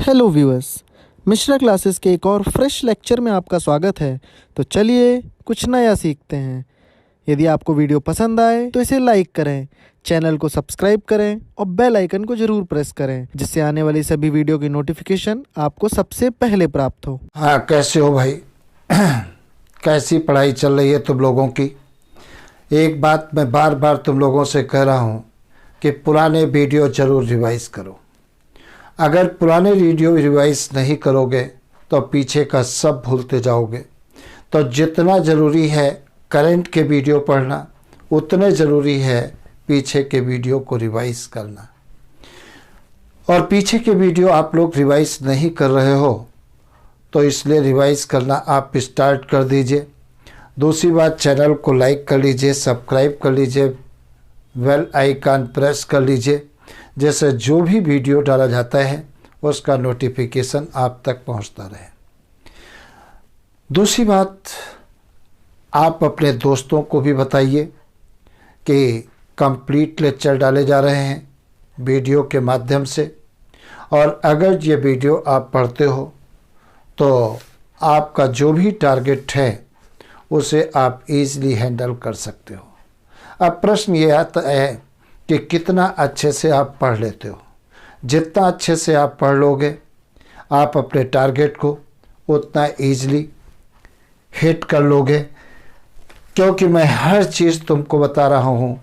Hello viewers, Mishra classes के एक और फ्रेश लेक्चर में आपका स्वागत है। तो चलिए कुछ नया सीखते हैं। यदि आपको वीडियो पसंद आए तो इसे लाइक करें, चैनल को सब्सक्राइब करें और बेल आइकन को जरूर प्रेस करें, जिससे आने वाली सभी वीडियो की नोटिफिकेशन आपको सबसे पहले प्राप्त हो। हाँ, कैसे हो भाई? कैसी पढ़ाई चल रही है तुम लोगों की? एक बात मैं बार बार तुम लोगों से कह रहा हूँ कि पुराने वीडियो ज़रूर रिवाइज करो। अगर पुराने वीडियो रिवाइज नहीं करोगे तो पीछे का सब भूलते जाओगे। तो जितना ज़रूरी है करंट के वीडियो पढ़ना, उतने ज़रूरी है पीछे के वीडियो को रिवाइज करना। और पीछे के वीडियो आप लोग रिवाइज नहीं कर रहे हो तो इसलिए रिवाइज करना आप स्टार्ट कर दीजिए। दूसरी बात, चैनल को लाइक कर लीजिए, सब्सक्राइब कर लीजिए, बेल आइकन प्रेस कर लीजिए, जैसे जो भी वीडियो डाला जाता है उसका नोटिफिकेशन आप तक पहुंचता रहे। दूसरी बात, आप अपने दोस्तों को भी बताइए कि कंप्लीट लेक्चर डाले जा रहे हैं वीडियो के माध्यम से। और अगर ये वीडियो आप पढ़ते हो तो आपका जो भी टारगेट है उसे आप इजीली हैंडल कर सकते हो। अब प्रश्न ये आता है कि कितना अच्छे से आप पढ़ लेते हो। जितना अच्छे से आप पढ़ लोगे आप अपने टारगेट को उतना ईजिली हिट कर लोगे, क्योंकि मैं हर चीज़ तुमको बता रहा हूँ।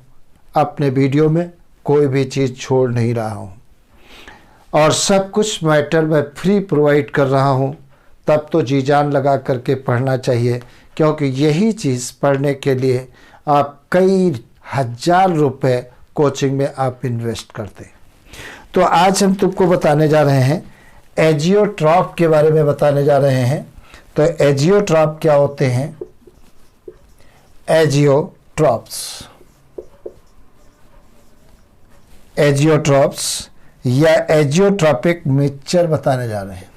अपने वीडियो में कोई भी चीज़ छोड़ नहीं रहा हूँ और सब कुछ मैटर मैं फ्री प्रोवाइड कर रहा हूँ। तब तो जी जान लगा करके पढ़ना चाहिए, क्योंकि यही चीज़ पढ़ने के लिए आप कई हजार रुपए कोचिंग में आप इन्वेस्ट करते हैं। तो आज हम तुमको बताने जा रहे हैं एजियोट्रॉप के बारे में बताने जा रहे हैं। तो एजियोट्रॉप क्या होते हैं? एजियोट्रॉप्स या एजियोट्रॉपिक मिक्सचर बताने जा रहे हैं।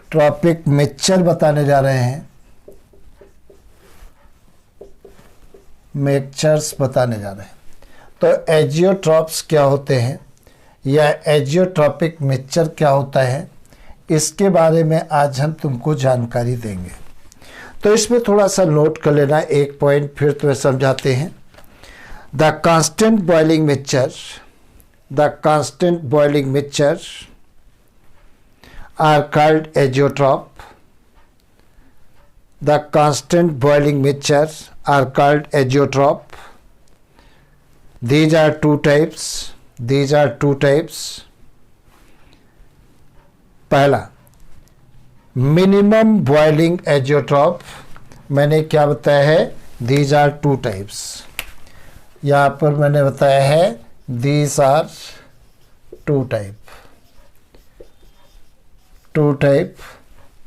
ट्रॉपिक मिक्सचर बताने जा रहे हैं। मिक्सचर्स बताने जा रहे हैं। तो एजियोट्रॉप्स क्या होते हैं या एजियोट्रॉपिक मिक्सचर क्या होता है, इसके बारे में आज हम तुमको जानकारी देंगे। तो इसमें थोड़ा सा नोट कर लेना। एक पॉइंट फिर तुम्हें समझाते हैं। The constant boiling mixture are called azeotrope. The constant boiling mixtures are called azeotrope. These are two types. पहला, मिनिमम बॉइलिंग एजियोट्रॉप। मैंने क्या बताया है? These are two types. यहाँ पर मैंने बताया है These are two type.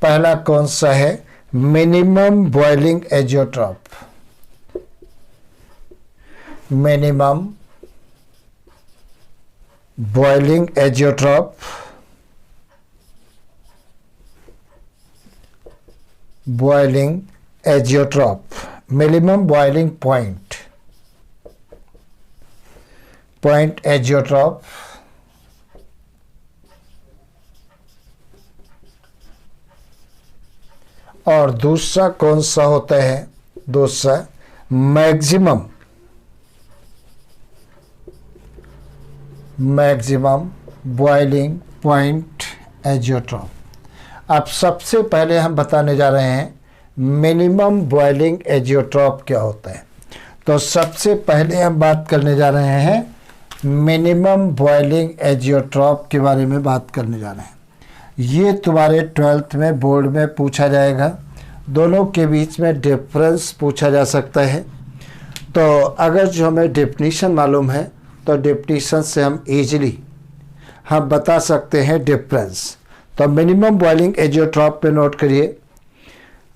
पहला कौन सा है? Minimum boiling azeotrope. Minimum boiling azeotrope minimum boiling point azeotrope. और दूसरा कौन सा होता है? दूसरा मैक्सिमम बॉइलिंग पॉइंट एजियोट्रॉप। अब सबसे पहले हम बताने जा रहे हैं मिनिमम बॉइलिंग एजियोट्रॉप क्या होता है। तो सबसे पहले हम बात करने जा रहे हैं मिनिमम बॉइलिंग एजियोट्रॉप के बारे में बात करने जा रहे हैं। ये तुम्हारे 12th में बोर्ड में पूछा जाएगा। दोनों के बीच में डिफरेंस पूछा जा सकता है। तो अगर जो हमें डेफिनीशन मालूम है तो डेफिनीशन से हम इजीली बता सकते हैं डिफरेंस। तो मिनिमम बॉइलिंग एजियोट्रॉप पे नोट करिए।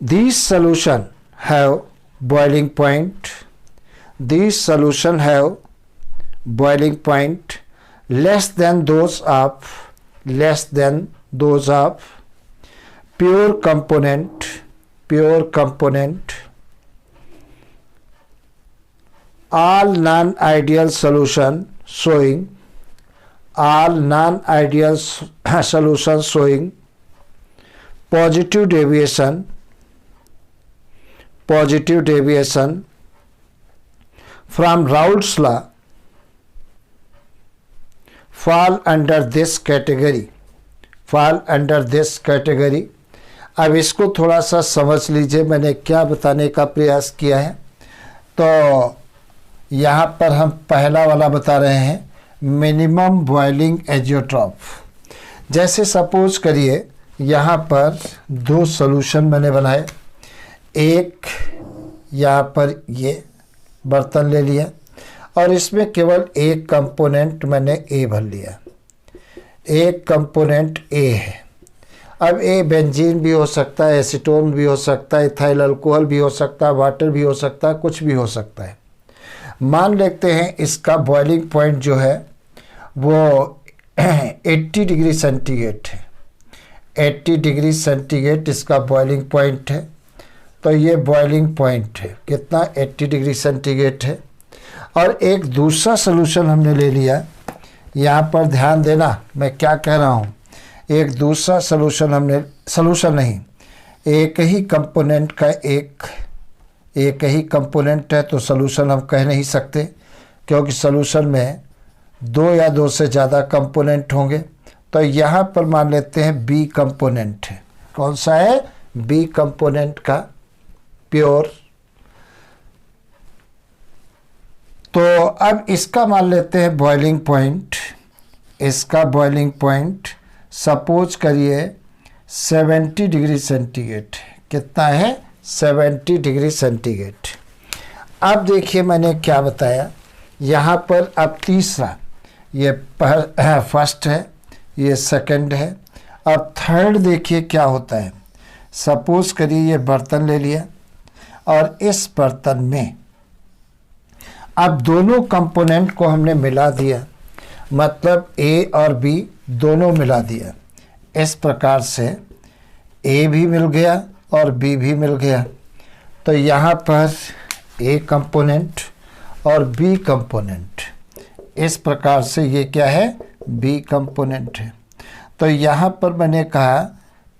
These solution have boiling point less than those of pure component all non-ideal solution showing positive deviation from Raoult's law fall under this category. अब इसको थोड़ा सा समझ लीजिए मैंने क्या बताने का प्रयास किया है। तो यहाँ पर हम पहला वाला बता रहे हैं, मिनिमम बॉइलिंग एजियोट्रॉप। जैसे सपोज करिए यहाँ पर दो सॉल्यूशन मैंने बनाए, एक यहाँ पर ये बर्तन ले लिया और इसमें केवल एक कंपोनेंट मैंने ए भर लिया, एक कंपोनेंट ए है। अब ए बेंजीन भी हो सकता है, एसीटोन भी हो सकता है, इथाइल अल्कोहल भी हो सकता है, वाटर भी हो सकता है, कुछ भी हो सकता है। मान लेते हैं इसका बॉइलिंग पॉइंट जो है वो 80 डिग्री सेंटीग्रेड है। 80 डिग्री सेंटीग्रेड इसका बॉइलिंग पॉइंट है। तो ये बॉइलिंग पॉइंट है कितना, 80 डिग्री सेंटीग्रेड है। और एक दूसरा सॉल्यूशन हमने ले लिया, यहाँ पर ध्यान देना मैं क्या कह रहा हूँ। एक दूसरा सॉल्यूशन हमने, सॉल्यूशन नहीं, एक ही कंपोनेंट का एक ही कंपोनेंट है तो सॉल्यूशन हम कह नहीं सकते, क्योंकि सॉल्यूशन में दो या दो से ज़्यादा कंपोनेंट होंगे। तो यहाँ पर मान लेते हैं बी कंपोनेंट है। कौन सा है? बी कंपोनेंट का प्योर। तो अब इसका मान लेते हैं बॉइलिंग पॉइंट। इसका बॉइलिंग पॉइंट सपोज करिए 70 डिग्री सेंटीग्रेड। कितना है? 70 डिग्री सेंटीग्रेड। अब देखिए मैंने क्या बताया, यहाँ पर अब तीसरा, ये फर्स्ट है, ये सेकंड है। अब थर्ड देखिए क्या होता है। सपोज करिए ये बर्तन ले लिया और इस बर्तन में अब दोनों कंपोनेंट को हमने मिला दिया, मतलब ए और बी दोनों मिला दिया। इस प्रकार से ए भी मिल गया और बी भी मिल गया। तो यहाँ पर ए कंपोनेंट और बी कंपोनेंट, इस प्रकार से ये क्या है? बी कंपोनेंट है। तो यहाँ पर मैंने कहा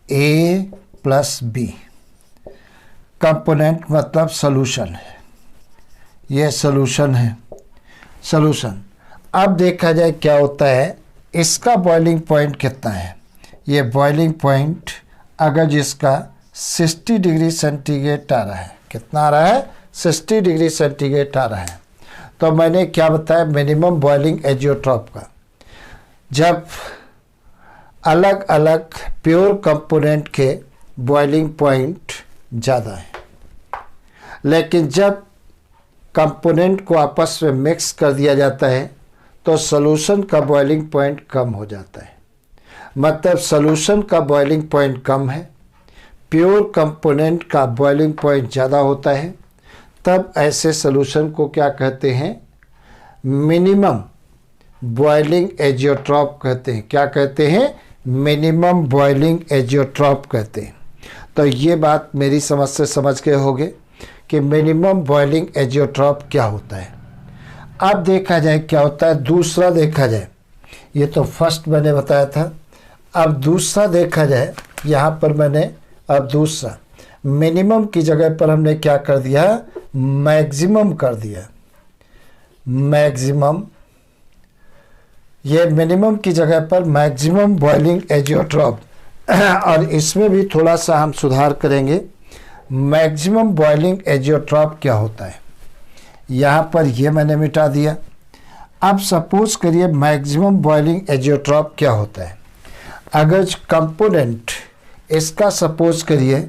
ए प्लस बी कंपोनेंट मतलब सॉल्यूशन है, ये सॉल्यूशन है, सॉल्यूशन। अब देखा जाए क्या होता है, इसका बॉइलिंग पॉइंट कितना है। ये बॉइलिंग पॉइंट अगर जिसका 60 डिग्री सेंटीग्रेड आ रहा है, कितना आ रहा है? 60 डिग्री सेंटीग्रेड आ रहा है। तो मैंने क्या बताया, मिनिमम बॉइलिंग एजियोट्रॉप का, जब अलग अलग प्योर कंपोनेंट के बॉइलिंग पॉइंट ज़्यादा है, लेकिन जब कंपोनेंट को आपस में मिक्स कर दिया जाता है तो सॉल्यूशन का बॉइलिंग पॉइंट कम हो जाता है। मतलब सॉल्यूशन का बॉइलिंग पॉइंट कम है, प्योर कंपोनेंट का बॉइलिंग पॉइंट ज़्यादा होता है। तब ऐसे सॉल्यूशन को क्या कहते हैं? मिनिमम बॉइलिंग एजियोट्रॉप कहते हैं। क्या कहते हैं? मिनिमम बॉइलिंग एजियोट्रॉप कहते हैं। तो ये बात मेरी समझ से समझ गए होंगे कि मिनिमम बॉइलिंग एजियोट्रॉप क्या होता है। अब देखा जाए क्या होता है, दूसरा देखा जाए। ये तो फर्स्ट मैंने बताया था। अब दूसरा देखा जाए, यहाँ पर मैंने अब दूसरा मिनिमम की जगह पर हमने क्या कर दिया? मैक्सिमम कर दिया। मैक्सिमम, ये मिनिमम की जगह पर मैक्सिमम बॉइलिंग एजियोट्रॉप। और इसमें भी थोड़ा सा हम सुधार करेंगे। मैक्सिमम बॉइलिंग एजियोट्रॉप क्या होता है, यहाँ पर ये मैंने मिटा दिया। अब सपोज करिए मैक्सिमम बॉइलिंग एजियोट्रॉप क्या होता है। अगर कंपोनेंट इसका सपोज करिए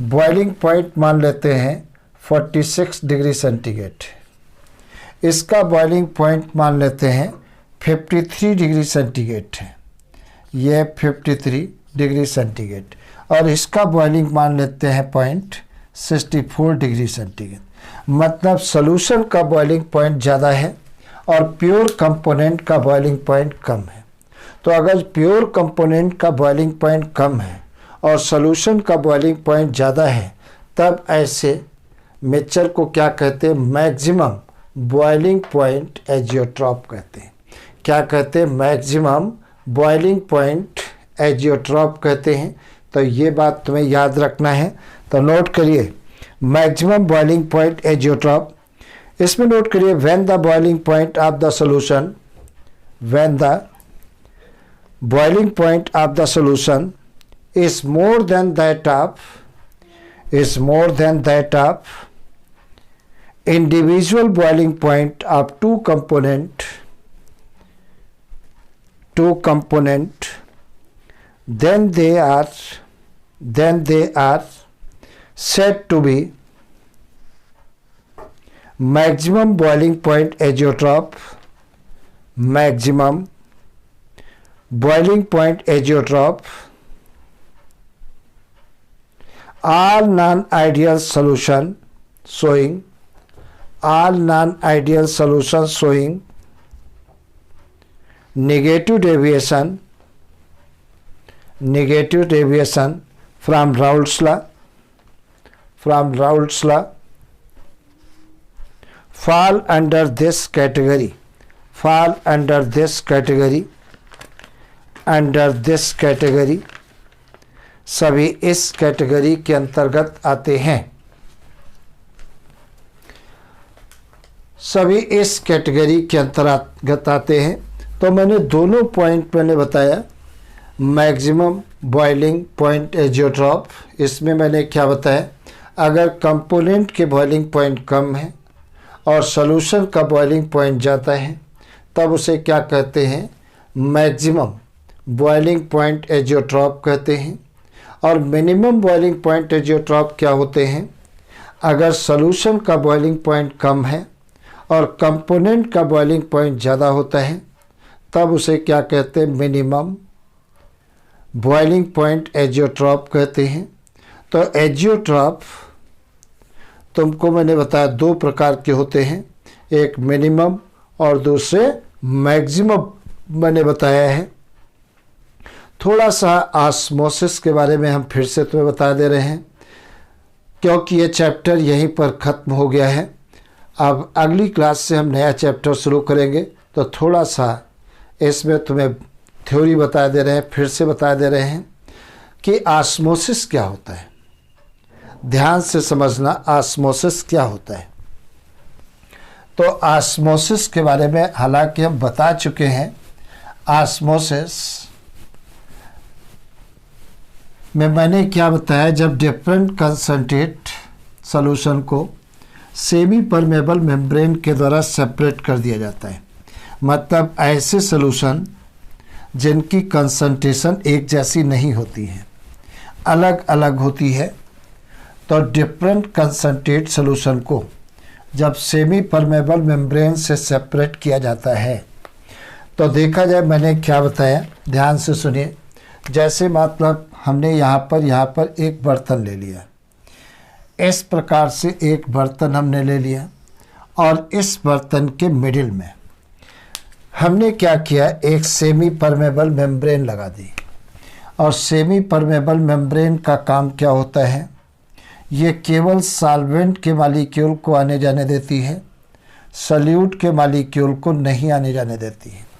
बॉइलिंग पॉइंट मान लेते हैं 46 डिग्री सेंटीग्रेड, इसका बॉइलिंग पॉइंट मान लेते हैं 53 डिग्री सेंटीग्रेड है, ये 53 डिग्री सेंटीग्रेड, और इसका बॉइलिंग मान लेते हैं पॉइंट 64 डिग्री सेंटीग्रेड। मतलब सॉल्यूशन का बॉइलिंग पॉइंट ज़्यादा है और प्योर कंपोनेंट का बॉइलिंग पॉइंट कम है। तो अगर प्योर कंपोनेंट का बॉइलिंग पॉइंट कम है और सॉल्यूशन का बॉइलिंग पॉइंट ज़्यादा है, तब ऐसे मिक्सचर को क्या कहते हैं? मैक्सिमम बॉइलिंग पॉइंट एजियोट्रॉप कहते हैं। क्या कहते हैं? मैक्सिमम बॉइलिंग पॉइंट एजियोट्रॉप कहते हैं। तो ये बात तुम्हें याद रखना है, तो नोट करिए मैक्सिमम बॉइलिंग पॉइंट एजियोट्रॉप। इसमें नोट करिए when the boiling point of the solution, when the boiling point of the solution is more than that of individual boiling point of two component, then they are said to be maximum boiling point azeotrope. Maximum boiling point azeotrope. All non-ideal solution showing negative deviation from Raoult's law, fall under this category, सभी इस category के अंतर्गत आते हैं। सभी इस category के अंतर्गत आते हैं। तो मैंने दोनों पॉइंट मैंने बताया, मैक्सिमम बॉइलिंग पॉइंट एजियोट्रॉप, इसमें मैंने क्या बताया, अगर कंपोनेंट के बॉइलिंग पॉइंट कम है और सॉल्यूशन का बॉइलिंग पॉइंट ज़्यादा है तब उसे क्या कहते हैं, मैक्सिमम बॉइलिंग पॉइंट एजियोट्रॉप कहते हैं। और मिनिमम बॉइलिंग पॉइंट एजियोट्रॉप क्या होते हैं, अगर सॉल्यूशन का बॉइलिंग पॉइंट कम है और कंपोनेंट का बॉइलिंग पॉइंट ज़्यादा होता है तब उसे क्या कहते हैं, मिनिमम बॉइलिंग पॉइंट एजियोट्रॉप कहते हैं। तो एजियोट्रॉप तुमको मैंने बताया दो प्रकार के होते हैं, एक मिनिमम और दूसरे मैक्सिमम मैंने बताया है। थोड़ा सा ऑस्मोसिस के बारे में हम फिर से तुम्हें बता दे रहे हैं क्योंकि ये चैप्टर यहीं पर ख़त्म हो गया है। अब अगली क्लास से हम नया चैप्टर शुरू करेंगे, तो थोड़ा सा इसमें तुम्हें थ्योरी बता दे रहे हैं, फिर से बता दे रहे हैं कि ऑस्मोसिस क्या होता है। ध्यान से समझना ऑस्मोसिस क्या होता है। तो ऑस्मोसिस के बारे में हालांकि हम बता चुके हैं, ऑस्मोसिस में मैंने क्या बताया, जब डिफरेंट कंसंट्रेट सॉल्यूशन को सेमी परमेबल मेम्ब्रेन के द्वारा सेपरेट कर दिया जाता है। मतलब ऐसे सॉल्यूशन जिनकी कंसंट्रेशन एक जैसी नहीं होती है, अलग अलग होती है। तो डिफरेंट कंसंट्रेट सॉल्यूशन को जब सेमी परमेबल मेम्ब्रेन से सेपरेट किया जाता है तो देखा जाए, मैंने क्या बताया, ध्यान से सुनिए। जैसे मतलब हमने यहाँ पर एक बर्तन ले लिया, इस प्रकार से एक बर्तन हमने ले लिया और इस बर्तन के मिडिल में हमने क्या किया, एक सेमी परमेबल मेम्ब्रेन लगा दी। और सेमी परमेबल मेम्ब्रेन का काम क्या होता है, ये केवल सॉल्वेंट के मॉलिक्यूल को आने जाने देती है, सॉल्यूट के मॉलिक्यूल को नहीं आने जाने देती है।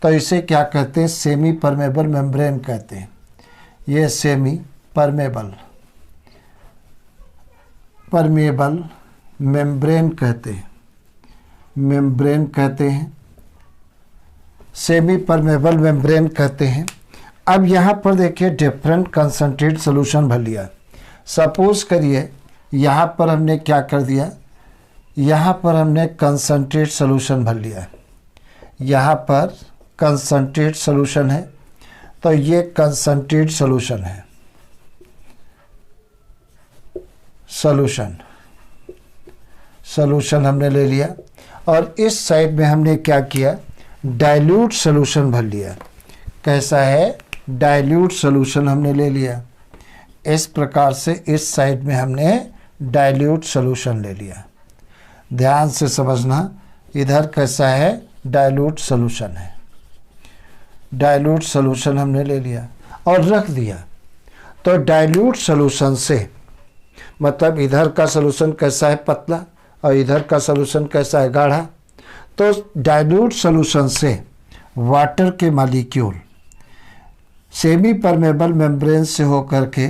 तो इसे क्या कहते हैं, सेमी परमेबल मेम्ब्रेन कहते हैं। ये सेमी परमेबल मेम्ब्रेन कहते हैं, सेमी परमेबल मेम्ब्रेन कहते हैं। अब यहाँ पर देखिए डिफरेंट कंसंट्रेट सॉल्यूशन भर लिया। सपोज करिए यहाँ पर हमने क्या कर दिया, यहाँ पर हमने कंसंट्रेट सॉल्यूशन भर लिया। यहाँ पर कंसंट्रेट सॉल्यूशन है, तो ये कंसंट्रेट सॉल्यूशन है, सॉल्यूशन हमने ले लिया। और इस साइड में हमने क्या किया, डाइल्यूट सॉल्यूशन भर लिया। कैसा है, डाइल्यूट सॉल्यूशन हमने ले लिया। इस प्रकार से इस साइड में हमने डाइल्यूट सॉल्यूशन ले लिया। ध्यान से समझना, इधर कैसा है, डाइल्यूट सॉल्यूशन है। डाइल्यूट सॉल्यूशन हमने ले लिया और रख दिया। तो डाइल्यूट सॉल्यूशन से मतलब इधर का सॉल्यूशन कैसा है, पतला, और इधर का सोल्यूशन कैसा है, गाढ़ा। तो डाइल्यूट सोल्यूशन से वाटर के मॉलिक्यूल सेमी परमेबल मेम्ब्रेन से होकर के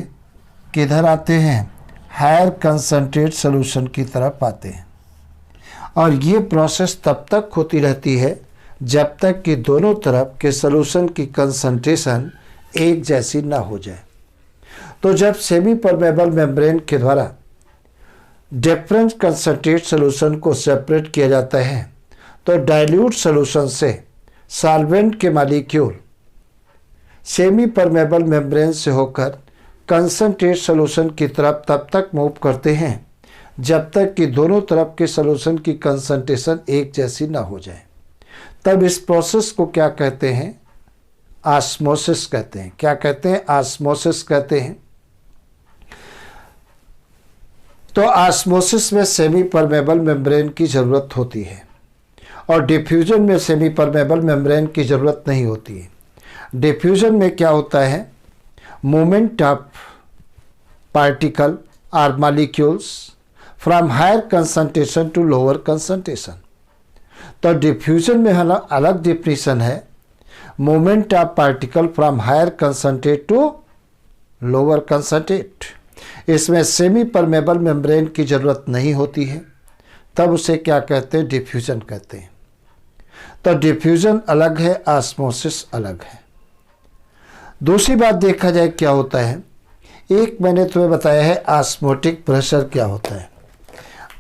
किधर आते हैं, हायर कंसंट्रेट सोल्यूशन की तरफ आते हैं। और ये प्रोसेस तब तक होती रहती है जब तक कि दोनों तरफ के सोल्यूशन की कंसंट्रेशन एक जैसी ना हो जाए। तो जब सेमी परमेबल मेम्ब्रेन के द्वारा डिफरेंट कंसंट्रेट सोल्यूशन को सेपरेट किया जाता है तो डाइल्यूट सोल्यूशन से सॉल्वेंट के मॉलिक्यूल सेमी परमेबल मेम्ब्रेन से होकर कंसंट्रेट सोल्यूशन की तरफ तब तक मूव करते हैं जब तक कि दोनों तरफ के सोल्यूशन की कंसंट्रेशन एक जैसी ना हो जाए। तब इस प्रोसेस को क्या कहते हैं, ऑस्मोसिस कहते हैं। क्या कहते हैं, ऑस्मोसिस कहते हैं। तो ऑस्मोसिस में सेमी परमेबल मेम्ब्रेन की ज़रूरत होती है और डिफ्यूजन में सेमी परमेबल मेम्ब्रेन की ज़रूरत नहीं होती है। डिफ्यूजन में क्या होता है, मूवमेंट ऑफ पार्टिकल और molecules from higher concentration to lower concentration. तो डिफ्यूजन में अलग डिफिनीशन है, movement of particle from higher concentrate to lower concentrate. इसमें सेमी परमेबल मेम्ब्रेन की ज़रूरत नहीं होती है, तब उसे क्या कहते हैं, डिफ्यूजन कहते हैं। तो डिफ्यूजन अलग है, ऑस्मोसिस अलग है। दूसरी बात देखा जाए क्या होता है, एक मैंने तुम्हें बताया है ऑस्मोटिक प्रेशर क्या होता है।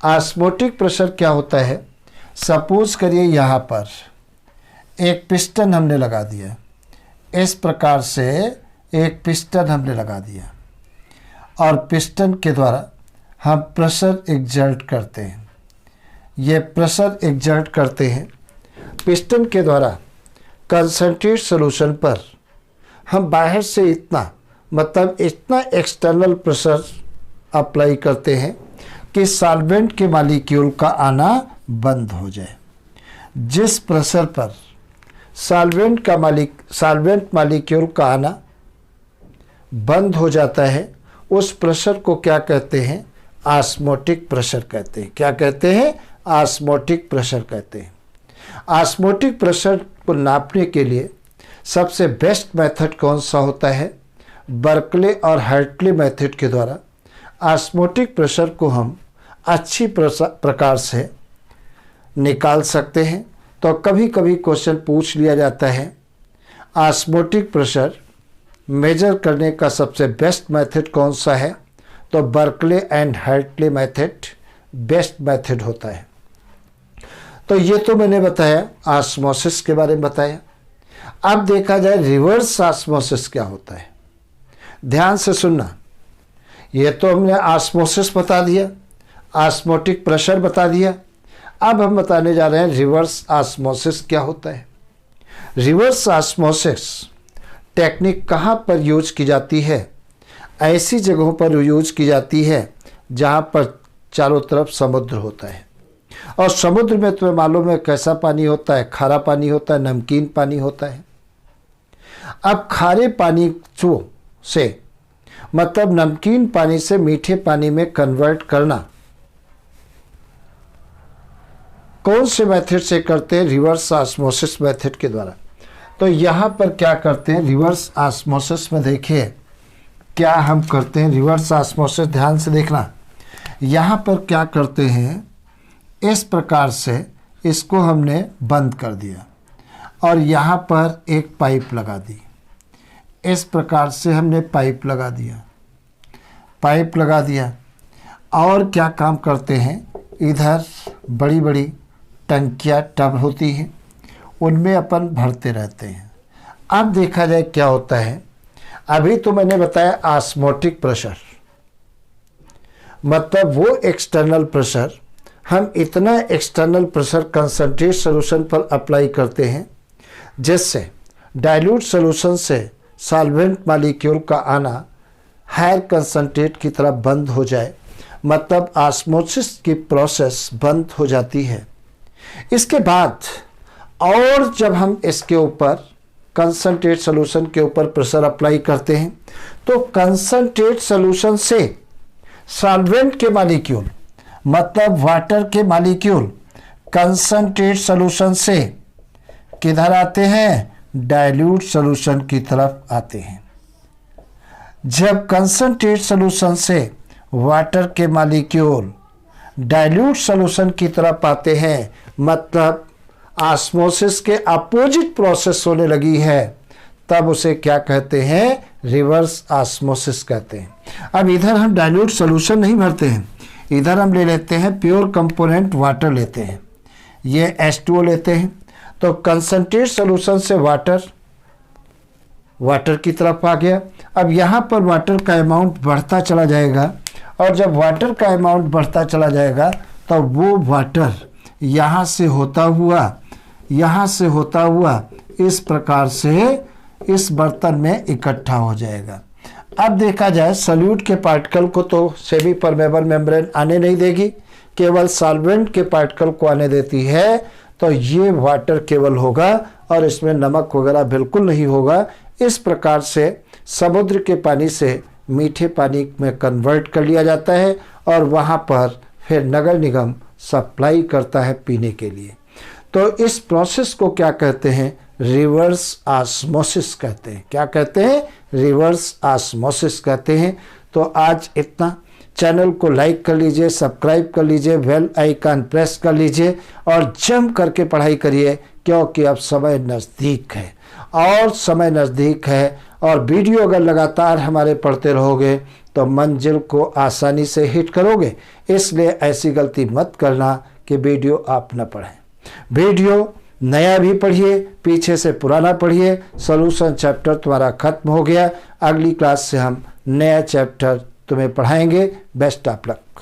ऑस्मोटिक प्रेशर क्या होता है, सपोज करिए यहाँ पर एक पिस्टन हमने लगा दिया, इस प्रकार से एक पिस्टन हमने लगा दिया और पिस्टन के द्वारा हम प्रेशर एग्जर्ट करते हैं। ये प्रेशर एग्जर्ट करते हैं पिस्टन के द्वारा कंसंट्रेट सॉल्यूशन पर हम बाहर से इतना एक्सटर्नल प्रेशर अप्लाई करते हैं कि सॉल्वेंट के मॉलिक्यूल का आना बंद हो जाए। जिस प्रेशर पर सॉल्वेंट मॉलिक्यूल का आना बंद हो जाता है उस प्रेशर को क्या कहते हैं, ऑस्मोटिक प्रेशर कहते हैं। क्या कहते हैं, ऑस्मोटिक प्रेशर कहते हैं। ऑस्मोटिक प्रेशर को नापने के लिए सबसे बेस्ट मेथड कौन सा होता है, बर्कले और हार्टले मेथड के द्वारा ऑस्मोटिक प्रेशर को हम अच्छी प्रकार से निकाल सकते हैं। तो कभी कभी क्वेश्चन पूछ लिया जाता है ऑस्मोटिक प्रेशर मेजर करने का सबसे बेस्ट मेथड कौन सा है, तो Berkeley and Hartley method best method होता है। तो ये तो मैंने बताया ऑस्मोसिस के बारे में बताया। अब देखा जाए रिवर्स ऑस्मोसिस क्या होता है। ध्यान से सुनना, ये तो हमने ऑस्मोसिस बता दिया, ऑस्मोटिक प्रेशर बता दिया। अब हम बताने जा रहे हैं रिवर्स ऑस्मोसिस क्या होता है। रिवर्स ऑस्मोसिस टेक्निक कहाँ पर यूज की जाती है, ऐसी जगहों पर यूज की जाती है जहाँ पर चारों तरफ समुद्र होता है। और समुद्र में तुम्हें मालूम है कैसा पानी होता है, खारा पानी होता है, नमकीन पानी होता है। अब खारे पानी से मतलब नमकीन पानी से मीठे पानी में कन्वर्ट करना कौन से मेथड से करते हैं, रिवर्स ऑस्मोसिस मेथड के द्वारा। तो यहाँ पर क्या करते हैं, रिवर्स ऑस्मोसिस में देखिए क्या हम करते हैं। रिवर्स ऑस्मोसिस ध्यान से देखना, यहाँ पर क्या करते हैं, इस प्रकार से इसको हमने बंद कर दिया और यहाँ पर एक पाइप लगा दी। इस प्रकार से हमने पाइप लगा दिया और क्या काम करते हैं, इधर बड़ी बड़ी टंकियाँ टब होती हैं, उनमें अपन भरते रहते हैं। अब देखा जाए क्या होता है। अभी तो मैंने बताया ऑस्मोटिक प्रेशर मतलब वो एक्सटर्नल प्रेशर, हम इतना एक्सटर्नल प्रेशर कंसंट्रेट सॉल्यूशन पर अप्लाई करते हैं जिससे डाइल्यूट सॉल्यूशन से सॉल्वेंट मॉलिक्यूल का आना हायर कंसंट्रेट की तरफ बंद हो जाए, मतलब ऑस्मोसिस की प्रोसेस बंद हो जाती है। इसके बाद और जब हम इसके ऊपर कंसंट्रेट सॉल्यूशन के ऊपर प्रेशर अप्लाई करते हैं तो कंसंट्रेट सॉल्यूशन से सॉल्वेंट के मॉलिक्यूल मतलब वाटर के मॉलिक्यूल कंसंट्रेट सॉल्यूशन से किधर आते हैं, डाइल्यूट सॉल्यूशन की तरफ आते हैं। जब कंसंट्रेट सॉल्यूशन से वाटर के मॉलिक्यूल डाइल्यूट सॉल्यूशन की तरफ आते हैं, मतलब ऑस्मोसिस के अपोजिट प्रोसेस होने लगी है, तब उसे क्या कहते हैं, रिवर्स ऑस्मोसिस कहते हैं। अब इधर हम डाइल्यूट सॉल्यूशन नहीं भरते हैं, इधर हम ले लेते हैं प्योर कंपोनेंट वाटर लेते हैं, ये H2O लेते हैं। तो कंसंट्रेट सॉल्यूशन से वाटर की तरफ आ गया। अब यहाँ पर वाटर का अमाउंट बढ़ता चला जाएगा, और जब वाटर का अमाउंट बढ़ता चला जाएगा तो वो वाटर यहाँ से होता हुआ इस प्रकार से इस बर्तन में इकट्ठा हो जाएगा। अब देखा जाए सॉल्यूट के पार्टिकल को तो सेमी परमेबल मेम्ब्रेन आने नहीं देगी, केवल सॉल्वेंट के पार्टिकल को आने देती है। तो ये वाटर केवल होगा और इसमें नमक वगैरह बिल्कुल नहीं होगा। इस प्रकार से समुद्र के पानी से मीठे पानी में कन्वर्ट कर लिया जाता है और वहाँ पर फिर नगर निगम सप्लाई करता है पीने के लिए। तो इस प्रोसेस को क्या कहते हैं, रिवर्स ऑस्मोसिस कहते हैं। क्या कहते हैं, रिवर्स ऑस्मोसिस कहते हैं। तो आज इतना। चैनल को लाइक कर लीजिए, सब्सक्राइब कर लीजिए, बेल आइकन प्रेस कर लीजिए और जम करके पढ़ाई करिए, क्योंकि अब समय नज़दीक है और वीडियो अगर लगातार हमारे पढ़ते रहोगे तो मंजिल को आसानी से हिट करोगे। इसलिए ऐसी गलती मत करना कि वीडियो आप न पढ़ें। वीडियो नया भी पढ़िए, पीछे से पुराना पढ़िए। सॉल्यूशन चैप्टर तुम्हारा खत्म हो गया, अगली क्लास से हम नया चैप्टर तुम्हें पढ़ाएंगे। Best of luck.